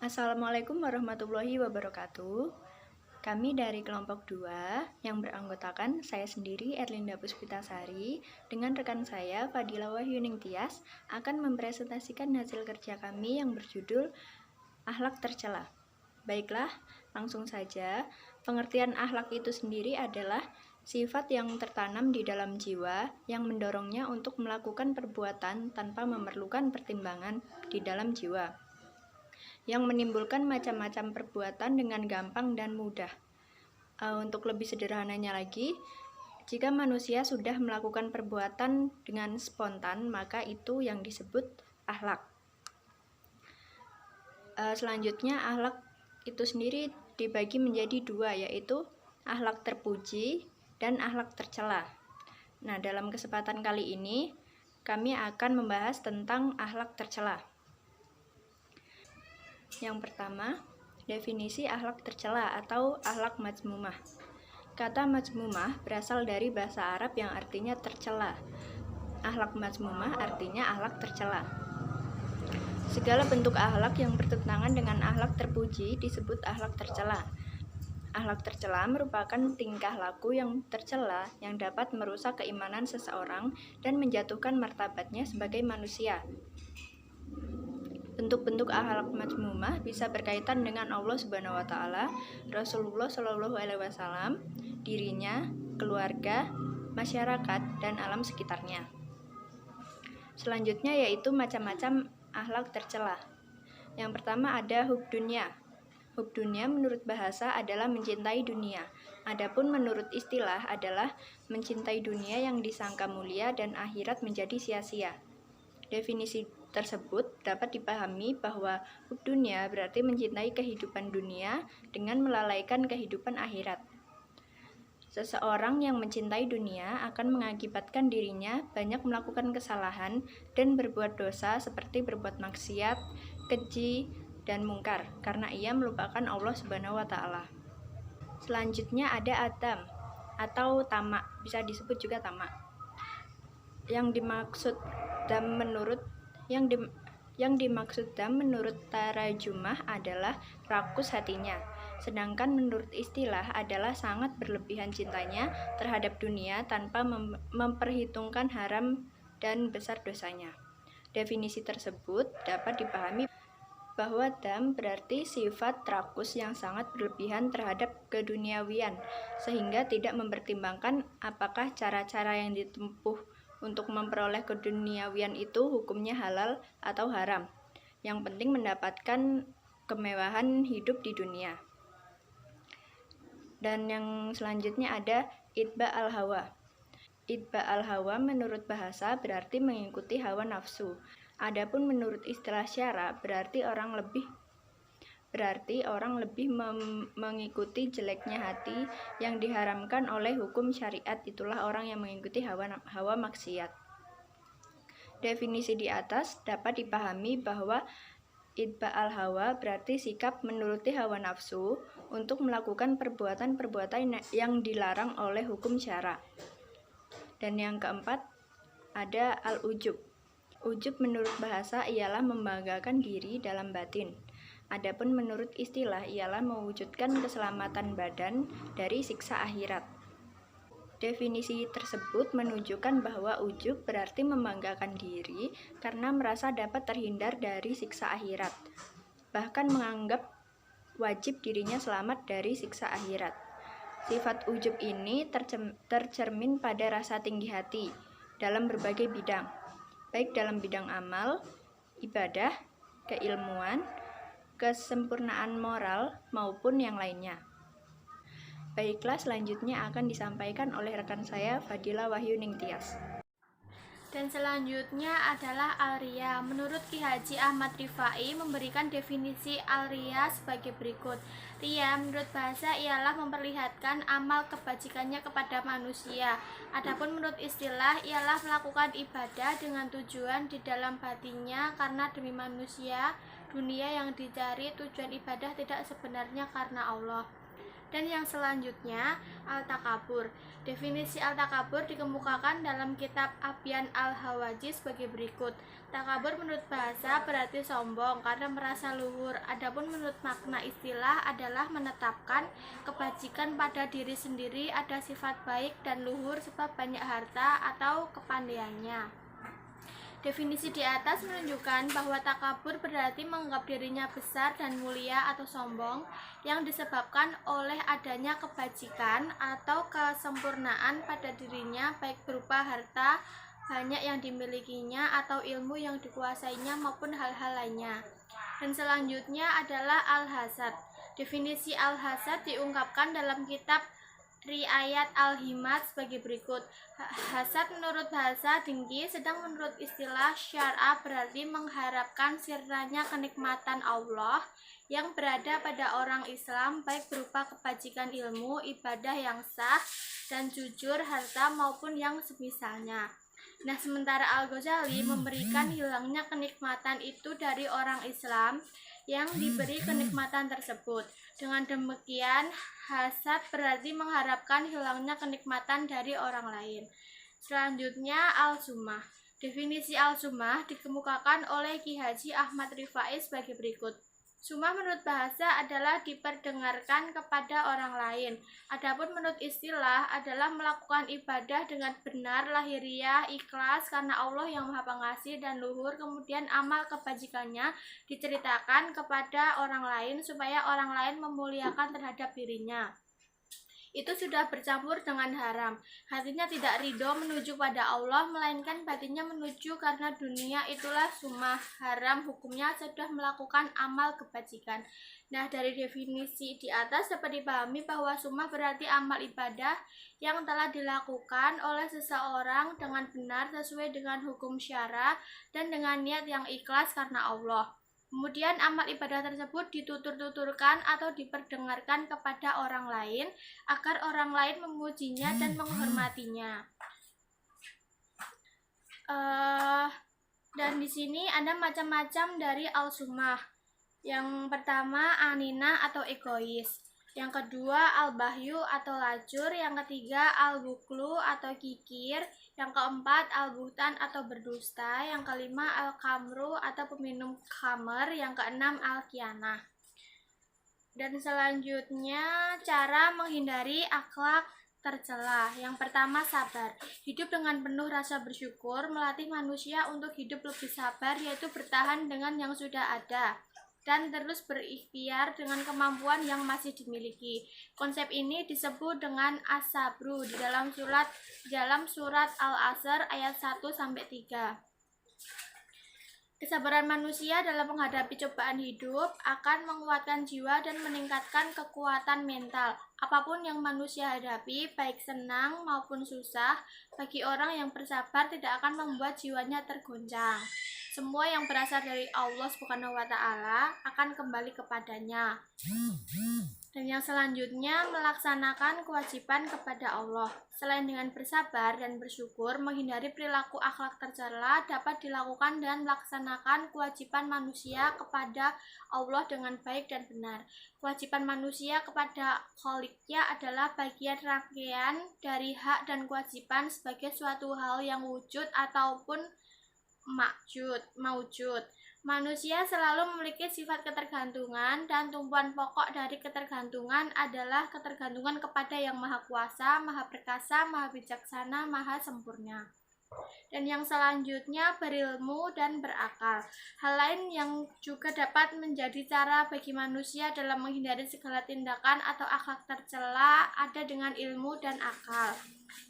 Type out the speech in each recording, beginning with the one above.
Assalamualaikum warahmatullahi wabarakatuh. Kami dari kelompok 2 yang beranggotakan saya sendiri Erlinda Puspitasari dengan rekan saya Fadila Wahyuning Tias akan mempresentasikan hasil kerja kami yang berjudul Akhlak Tercela. Baiklah, langsung saja. Pengertian akhlak itu sendiri adalah sifat yang tertanam di dalam jiwa yang mendorongnya untuk melakukan perbuatan tanpa memerlukan pertimbangan di dalam jiwa, yang menimbulkan macam-macam perbuatan dengan gampang dan mudah. Untuk lebih sederhananya lagi, jika manusia sudah melakukan perbuatan dengan spontan, maka itu yang disebut akhlak. Selanjutnya, akhlak itu sendiri dibagi menjadi dua, yaitu akhlak terpuji dan akhlak tercela. Nah, dalam kesempatan kali ini, kami akan membahas tentang akhlak tercela. Yang pertama, definisi akhlak tercela atau akhlak mazmumah. Kata mazmumah berasal dari bahasa Arab yang artinya tercela. Akhlak mazmumah artinya akhlak tercela. Segala bentuk akhlak yang bertentangan dengan akhlak terpuji disebut akhlak tercela. Akhlak tercela merupakan tingkah laku yang tercela yang dapat merusak keimanan seseorang dan menjatuhkan martabatnya sebagai manusia. Bentuk-bentuk akhlak mazmumah bisa berkaitan dengan Allah Subhanahu wa taala, Rasulullah Shallallahu alaihi wasallam, dirinya, keluarga, masyarakat, dan alam sekitarnya. Selanjutnya yaitu macam-macam akhlak tercela. Yang pertama ada hub dunya. Hub dunya menurut bahasa adalah mencintai dunia. Adapun menurut istilah adalah mencintai dunia yang disangka mulia dan akhirat menjadi sia-sia. Definisi tersebut dapat dipahami bahwa hub dunya berarti mencintai kehidupan dunia dengan melalaikan kehidupan akhirat. Seseorang yang mencintai dunia akan mengakibatkan dirinya banyak melakukan kesalahan dan berbuat dosa seperti berbuat maksiat, keji, dan mungkar karena ia melupakan Allah Subhanahu wa taala. Selanjutnya ada adam atau tamak, bisa disebut juga tamak. Yang dimaksud dam menurut tarajumah adalah rakus hatinya, sedangkan menurut istilah adalah sangat berlebihan cintanya terhadap dunia tanpa memperhitungkan haram dan besar dosanya. Definisi tersebut dapat dipahami bahwa dam berarti sifat rakus yang sangat berlebihan terhadap keduniawian, sehingga tidak mempertimbangkan apakah cara-cara yang ditempuh untuk memperoleh keduniawian itu hukumnya halal atau haram. Yang penting mendapatkan kemewahan hidup di dunia. Dan yang selanjutnya ada itba al-hawa. Itba al-hawa menurut bahasa berarti mengikuti hawa nafsu. Adapun menurut istilah syara berarti orang lebih mengikuti jeleknya hati yang diharamkan oleh hukum syariat. Itulah orang yang mengikuti hawa maksiat. Definisi di atas dapat dipahami bahwa itba al-hawa berarti sikap menuruti hawa nafsu untuk melakukan perbuatan-perbuatan yang dilarang oleh hukum syara. Dan yang keempat ada al-ujub. Ujub menurut bahasa ialah membanggakan diri dalam batin. Adapun menurut istilah ialah mewujudkan keselamatan badan dari siksa akhirat. Definisi tersebut menunjukkan bahwa ujub berarti membanggakan diri karena merasa dapat terhindar dari siksa akhirat, bahkan menganggap wajib dirinya selamat dari siksa akhirat. Sifat ujub ini tercermin pada rasa tinggi hati dalam berbagai bidang, baik dalam bidang amal, ibadah, keilmuan, kesempurnaan moral, maupun yang lainnya. Baiklah, selanjutnya akan disampaikan oleh rekan saya Fadila Wahyuning Tias. Dan selanjutnya adalah al-riya. Menurut Ki Haji Ahmad Rifai memberikan definisi al-riya sebagai berikut. Riya menurut bahasa ialah memperlihatkan amal kebajikannya kepada manusia. Adapun menurut istilah ialah melakukan ibadah dengan tujuan di dalam batinnya karena demi manusia. Dunia yang dicari tujuan ibadah tidak sebenarnya karena Allah. Dan yang selanjutnya, al-takabur. Definisi al-takabur dikemukakan dalam kitab Abyan al-Hawaji sebagai berikut. Takabur menurut bahasa berarti sombong karena merasa luhur. Adapun menurut makna istilah adalah menetapkan kebajikan pada diri sendiri, ada sifat baik dan luhur sebab banyak harta atau kepandaiannya. Definisi di atas menunjukkan bahwa takabur berarti menganggap dirinya besar dan mulia atau sombong yang disebabkan oleh adanya kebajikan atau kesempurnaan pada dirinya, baik berupa harta banyak yang dimilikinya atau ilmu yang dikuasainya maupun hal-hal lainnya. Dan selanjutnya adalah al-hasad. Definisi al-hasad diungkapkan dalam kitab Riayat al-Himad sebagai berikut. Hasad menurut bahasa dengki, sedang menurut istilah syar'a berarti mengharapkan sirnanya kenikmatan Allah yang berada pada orang Islam, baik berupa kebajikan ilmu, ibadah yang sah dan jujur, harta maupun yang semisalnya. Nah, sementara Al-Ghazali memberikan hilangnya kenikmatan itu dari orang Islam yang diberi kenikmatan tersebut. Dengan demikian, hasad berarti mengharapkan hilangnya kenikmatan dari orang lain. Selanjutnya, al-sumah. Definisi al-sumah dikemukakan oleh Ki Haji Ahmad Rifai sebagai berikut. Sumah menurut bahasa adalah diperdengarkan kepada orang lain. Adapun menurut istilah adalah melakukan ibadah dengan benar, lahiriah, ikhlas karena Allah yang Maha Pengasih dan luhur, kemudian amal kebajikannya diceritakan kepada orang lain supaya orang lain memuliakan terhadap dirinya. Itu sudah bercampur dengan haram. Hatinya tidak ridho menuju pada Allah, melainkan batinnya menuju karena dunia. Itulah sumah. Haram hukumnya sudah melakukan amal kebajikan. Nah, dari definisi di atas dapat dipahami bahwa sumah berarti amal ibadah yang telah dilakukan oleh seseorang dengan benar sesuai dengan hukum syara dan dengan niat yang ikhlas karena Allah. Kemudian amal ibadah tersebut ditutur-tuturkan atau diperdengarkan kepada orang lain agar orang lain memujinya dan menghormatinya. Dan di sini ada macam-macam dari al-sumah. Yang pertama anina atau egois. Yang kedua al-bahyu atau lacur. Yang ketiga al-buklu atau kikir. Yang keempat al-buhtan atau berdusta. Yang kelima al-kamru atau peminum khamer. Yang keenam al-kianah. Dan selanjutnya cara menghindari akhlak tercela. Yang pertama sabar. Hidup dengan penuh rasa bersyukur melatih manusia untuk hidup lebih sabar, yaitu bertahan dengan yang sudah ada dan terus berikhtiar dengan kemampuan yang masih dimiliki. Konsep ini disebut dengan as-sabru di dalam surat Al-Asr ayat 1-3. Kesabaran manusia dalam menghadapi cobaan hidup akan menguatkan jiwa dan meningkatkan kekuatan mental. Apapun yang manusia hadapi, baik senang maupun susah, bagi orang yang bersabar tidak akan membuat jiwanya tergoncang. Semua yang berasal dari Allah Subhanahu wa Ta'ala akan kembali kepadanya. Dan yang selanjutnya melaksanakan kewajiban kepada Allah. Selain dengan bersabar dan bersyukur, menghindari perilaku akhlak tercela dapat dilakukan dan melaksanakan kewajiban manusia kepada Allah dengan baik dan benar. Kewajiban manusia kepada Kholiknya adalah bagian rangkaian dari hak dan kewajiban sebagai suatu hal yang wujud ataupun maujud. Manusia selalu memiliki sifat ketergantungan dan tumpuan pokok dari ketergantungan adalah ketergantungan kepada Yang Maha Kuasa, Maha Perkasa, Maha Bijaksana, Maha Sempurna. Dan yang selanjutnya berilmu dan berakal. Hal lain yang juga dapat menjadi cara bagi manusia dalam menghindari segala tindakan atau akhlak tercela ada dengan ilmu dan akal.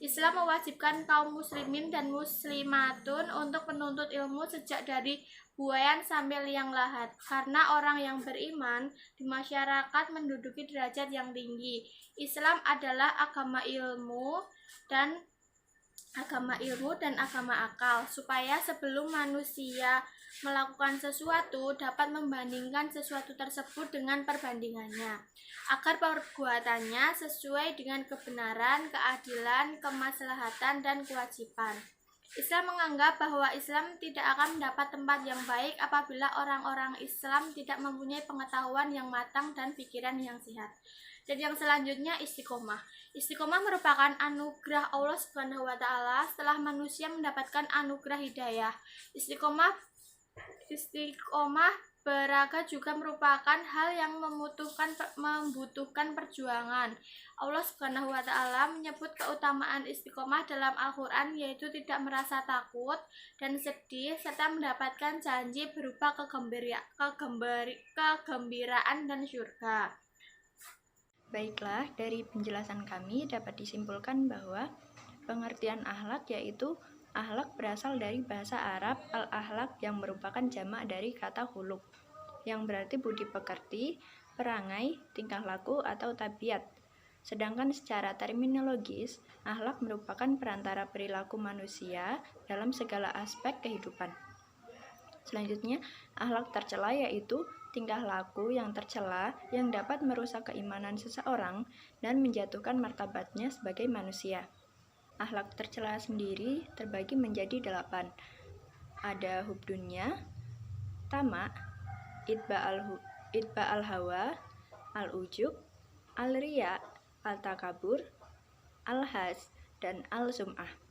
Islam mewajibkan kaum muslimin dan muslimatun untuk menuntut ilmu sejak dari buayan sampai liang lahat, karena orang yang beriman di masyarakat menduduki derajat yang tinggi. Islam adalah agama ilmu dan agama akal, supaya sebelum manusia melakukan sesuatu dapat membandingkan sesuatu tersebut dengan perbandingannya, agar perbuatannya sesuai dengan kebenaran, keadilan, kemaslahatan, dan kewajiban. Islam menganggap bahwa Islam tidak akan mendapat tempat yang baik apabila orang-orang Islam tidak mempunyai pengetahuan yang matang dan pikiran yang sehat. Dan yang selanjutnya istiqomah. Istiqomah merupakan anugerah Allah Subhanahu wa taala setelah manusia mendapatkan anugerah hidayah. Istiqomah beraga juga merupakan hal yang membutuhkan perjuangan. Allah Subhanahu wa taala menyebut keutamaan istiqomah dalam Al-Qur'an, yaitu tidak merasa takut dan sedih serta mendapatkan janji berupa kegembiraan dan surga. Baiklah, dari penjelasan kami dapat disimpulkan bahwa pengertian akhlak yaitu akhlak berasal dari bahasa Arab al-akhlak yang merupakan jamak dari kata khuluq, yang berarti budi pekerti, perangai, tingkah laku, atau tabiat. Sedangkan secara terminologis, akhlak merupakan perantara perilaku manusia dalam segala aspek kehidupan. Selanjutnya, akhlak tercela yaitu tingkah laku yang tercela yang dapat merusak keimanan seseorang dan menjatuhkan martabatnya sebagai manusia. Akhlak tercela sendiri terbagi menjadi 8. Ada hub dunya, tamak, itba al-hawa, al-ujub, al-riya, al-takabur, al-has, dan al-sum'ah.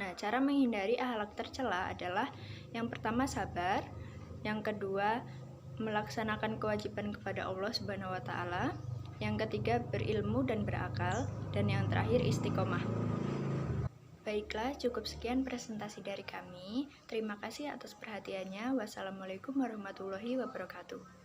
Nah, cara menghindari akhlak tercela adalah yang pertama sabar, yang kedua melaksanakan kewajiban kepada Allah Subhanahu wa taala, yang ketiga berilmu dan berakal, dan yang terakhir istiqomah. Baiklah, cukup sekian presentasi dari kami. Terima kasih atas perhatiannya. Wassalamualaikum warahmatullahi wabarakatuh.